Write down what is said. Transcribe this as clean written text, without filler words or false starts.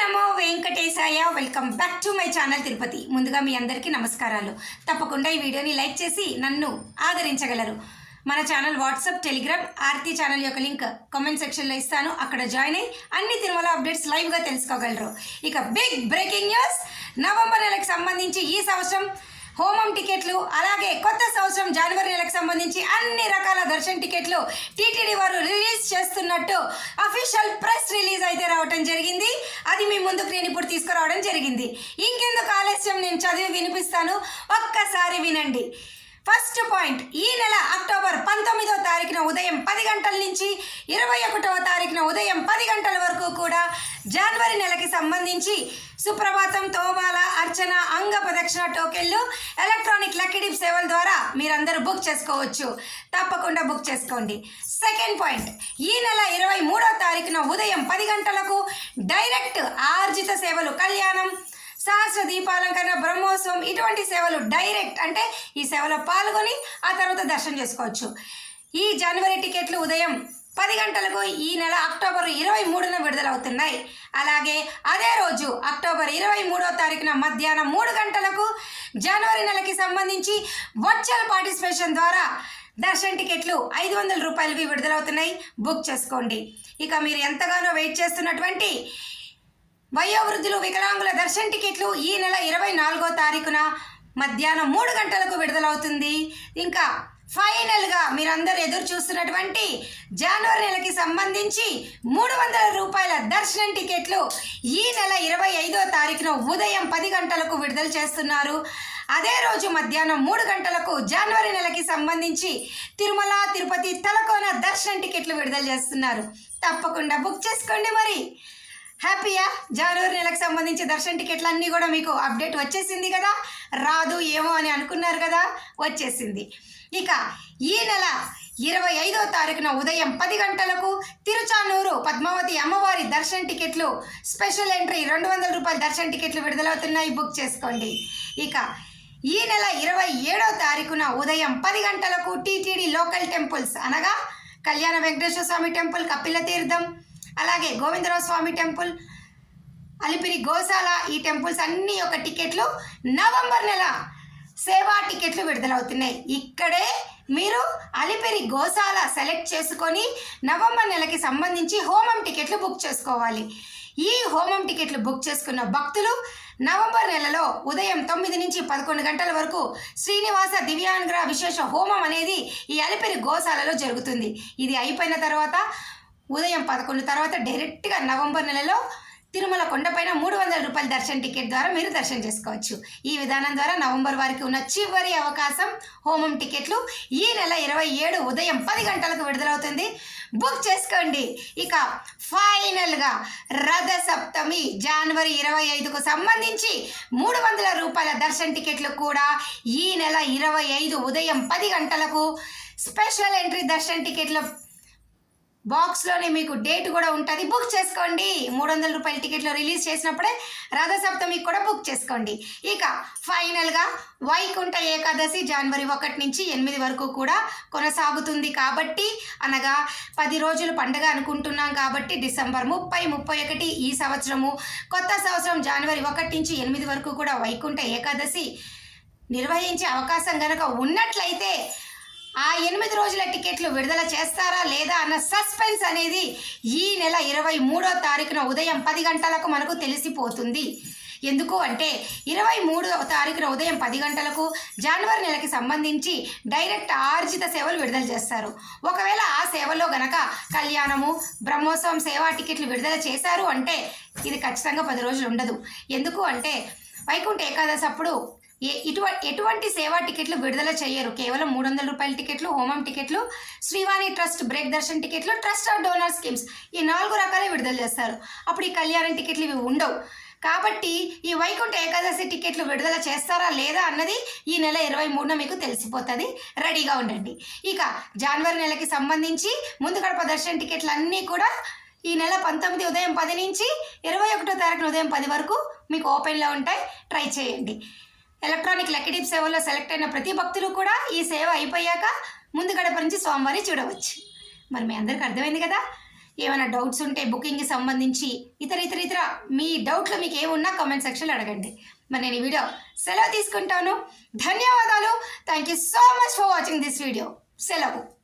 Namo Venkatesaya. Welcome back to my channel Tirupati. ముందుగా మీ అందరికీ నమస్కారాలు. తప్పకుండా ఈ వీడియోని లైక్ చేసి నన్ను ఆదరించగలరు. మన channel WhatsApp, Telegram, Aarti channel యొక్క లింక్ కామెంట్ సెక్షన్లో ఇస్తాను. అక్కడ జాయిన్ అయ్యి అన్ని తిరుమల అప్డేట్స్ లైవ్గా తెలుసుకోగలరు. ఇక బిగ్ బ్రేకింగ్ న్యూస్, నవంబర్ నెలకు సంబంధించి ఈ సంవత్సరం హోమం టికెట్లు, అలాగే కొత్త సంవత్సరం జనవరి నెలకు సంబంధించి అన్ని రకాల దర్శన్ టికెట్లు టీటీడీ వారు రిలీజ్ చేస్తున్నట్టు అఫీషియల్ ప్రెస్ రిలీజ్ అయితే రావడం జరిగింది. అది మీ ముందుకు నేను ఇప్పుడు తీసుకురావడం జరిగింది. ఇంకెందుకు ఆలస్యం, నేను చదివి వినిపిస్తాను, ఒక్కసారి వినండి. ఫస్ట్ పాయింట్, ఈ నెల అక్టోబర్ 19వ తారీఖున ఉదయం 10 గంటల నుంచి 21వ తారీఖున ఉదయం 10 గంటల వరకు కూడా జనవరి నెలకి సంబంధించి సుప్రభాతం, తోమాల, అర్చన, అంగ ప్రదక్షిణ టోకెన్లు ఎలక్ట్రానిక్ లక్కీ డిప్ సేవల ద్వారా మీరందరూ బుక్ చేసుకోవచ్చు. తప్పకుండా బుక్ చేసుకోండి. సెకండ్ పాయింట్, ఈ నెల 23వ తారీఖున ఉదయం 10 గంటలకు డైరెక్ట్ ఆర్జిత సేవలు, కళ్యాణం, సహస్ర దీపాలంకరణ, బ్రహ్మోత్సవం, ఇటువంటి సేవలు డైరెక్ట్ అంటే ఈ సేవలో పాల్గొని ఆ తర్వాత దర్శనం చేసుకోవచ్చు. ఈ జనవరి టికెట్లు ఉదయం 10 గంటలకు ఈ నెల అక్టోబర్ 23న విడుదలవుతున్నాయి. అలాగే అదే రోజు అక్టోబర్ 23వ తారీఖున మధ్యాహ్నం 3 గంటలకు జనవరి నెలకి సంబంధించి వర్చువల్ పార్టిసిపేషన్ ద్వారా దర్శన్ టికెట్లు 500 రూపాయలవి విడుదలవుతున్నాయి. బుక్ చేసుకోండి. ఇక మీరు ఎంతగానో వెయిట్ చేస్తున్నటువంటి వయోవృద్ధులు, వికలాంగుల దర్శన్ టికెట్లు ఈ నెల 24వ తారీఖున మధ్యాహ్నం 3 గంటలకు విడుదలవుతుంది. ఇంకా ఫైనల్గా మీరందరూ ఎదురు చూస్తున్నటువంటి జనవరి నెలకి సంబంధించి 300 రూపాయల దర్శనం టికెట్లు ఈ నెల 25వ తారీఖున ఉదయం 10 గంటలకు విడుదల చేస్తున్నారు. అదే రోజు మధ్యాహ్నం 3 గంటలకు జనవరి నెలకి సంబంధించి తిరుమల, తిరుపతి, తలకోన దర్శనం టికెట్లు విడుదల చేస్తున్నారు. తప్పకుండా బుక్ చేసుకోండి. మరి హ్యాపీయా? జనవరి నెలకు సంబంధించి దర్శన్ టికెట్లు అన్నీ కూడా మీకు అప్డేట్ వచ్చేసింది కదా. రాదు ఏమో అని అనుకున్నారు కదా, వచ్చేసింది. ఇక ఈ నెల 25వ తారీఖున ఉదయం 10 గంటలకు తిరుచానూరు పద్మావతి అమ్మవారి దర్శన్ టికెట్లు స్పెషల్ ఎంట్రీ 200 రూపాయల దర్శన్ టికెట్లు విడుదలవుతున్నాయి. బుక్ చేసుకోండి. ఇక ఈ నెల 27వ తారీఖున ఉదయం 10 గంటలకు టీటీడీ లోకల్ టెంపుల్స్ అనగా కళ్యాణ వెంకటేశ్వర స్వామి టెంపుల్, కపిల తీర్థం, అలాగే గోవిందరావు స్వామి టెంపుల్, అలిపిరి గోశాల, ఈ టెంపుల్స్ అన్ని యొక్క టికెట్లు నవంబర్ నెల సేవా టికెట్లు విడుదలవుతున్నాయి. ఇక్కడే మీరు అలిపిరి గోశాల సెలెక్ట్ చేసుకొని నవంబర్ నెలకి సంబంధించి హోమం టికెట్లు బుక్ చేసుకోవాలి. ఈ హోమం టికెట్లు బుక్ చేసుకున్న భక్తులు నవంబర్ నెలలో ఉదయం 9 నుంచి 11 గంటల వరకు శ్రీనివాస దివ్యాంగ్ర విశేష హోమం అనేది ఈ అలిపిరి గోశాలలో జరుగుతుంది. ఇది అయిపోయిన తర్వాత ఉదయం 11 తర్వాత డైరెక్ట్గా నవంబర్ నెలలో తిరుమల కొండపైన 300 రూపాయల దర్శన్ టికెట్ ద్వారా మీరు దర్శనం చేసుకోవచ్చు. ఈ విధానం ద్వారా నవంబర్ వారికి ఉన్న చివరి అవకాశం హోమం టికెట్లు ఈ నెల 27 ఉదయం 10 గంటలకు విడుదలవుతుంది. బుక్ చేసుకోండి. ఇక ఫైనల్గా రథ సప్తమి జనవరి 25కు సంబంధించి 300 రూపాయల దర్శన్ టికెట్లు కూడా ఈ నెల 25 ఉదయం 10 గంటలకు స్పెషల్ ఎంట్రీ దర్శన్ టికెట్ల బాక్స్లోనే మీకు డేట్ కూడా ఉంటుంది. బుక్ చేసుకోండి. 300 రూపాయల టికెట్లు రిలీజ్ చేసినప్పుడే రథసప్తమికి కూడా బుక్ చేసుకోండి. ఇక ఫైనల్గా వైకుంఠ ఏకాదశి జనవరి 1 నుంచి 8 వరకు కూడా కొనసాగుతుంది. కాబట్టి అనగా 10 రోజులు పండుగ అనుకుంటున్నాం కాబట్టి డిసెంబర్ 30, 31 ఈ సంవత్సరము, కొత్త సంవత్సరం జనవరి 1 నుంచి 8 వరకు కూడా వైకుంఠ ఏకాదశి నిర్వహించే అవకాశం కనుక ఉన్నట్లయితే ఆ 8 రోజుల టికెట్లు విడుదల చేస్తారా లేదా అన్న సస్పెన్స్ అనేది ఈ నెల 23వ తారీఖున ఉదయం 10 గంటలకు మనకు తెలిసిపోతుంది. ఎందుకు అంటే 23వ తారీఖున ఉదయం 10 గంటలకు జనవరి నెలకి సంబంధించి డైరెక్ట్ ఆర్జిత సేవలు విడుదల చేస్తారు. ఒకవేళ ఆ సేవలో గనక కళ్యాణము, బ్రహ్మోత్సవం సేవా టికెట్లు విడుదల చేశారు అంటే ఇది ఖచ్చితంగా 10 రోజులు ఉండదు. ఎందుకు అంటే వైకుంఠ ఏకాదశి అప్పుడు ఎటువంటి సేవా టికెట్లు విడుదల చేయరు. కేవలం 300 రూపాయల టికెట్లు, హోమం టికెట్లు, శ్రీవాణి ట్రస్ట్ బ్రేక్ దర్శన్ టికెట్లు, ట్రస్ట్ ఆఫ్ డోనర్ స్కీమ్స్, ఈ 4 రకాలే విడుదల చేస్తారు. అప్పుడు ఈ కళ్యాణం టికెట్లు ఇవి ఉండవు. కాబట్టి ఈ వైకుంఠ ఏకాదశి టికెట్లు విడుదల చేస్తారా లేదా అన్నది ఈ నెల 23న మీకు తెలిసిపోతుంది. రెడీగా ఉండండి. ఇక జనవరి నెలకి సంబంధించి ముందు గడప దర్శన్ టికెట్లు అన్నీ కూడా ఈ నెల 19 ఉదయం 10 నుంచి 21వ తారీఖున ఉదయం 10 వరకు మీకు ఓపెన్లో ఉంటాయి. ట్రై చేయండి. ఎలక్ట్రానిక్ లక్కీ డిప్ సేవల్లో సెలెక్ట్ అయిన ప్రతి భక్తులు కూడా ఈ సేవ అయిపోయాక ముందు గడప నుంచి స్వామివారి చూడవచ్చు. మరి మీ అందరికి అర్థమైంది కదా. ఏమైనా డౌట్స్ ఉంటే బుకింగ్కి సంబంధించి ఇతర మీ డౌట్లు మీకు ఏమున్నా కామెంట్ సెక్షన్లో అడగండి. మరి నేను ఈ వీడియో సెలవు తీసుకుంటాను. ధన్యవాదాలు. Thank you so much for watching this video. సెలవు.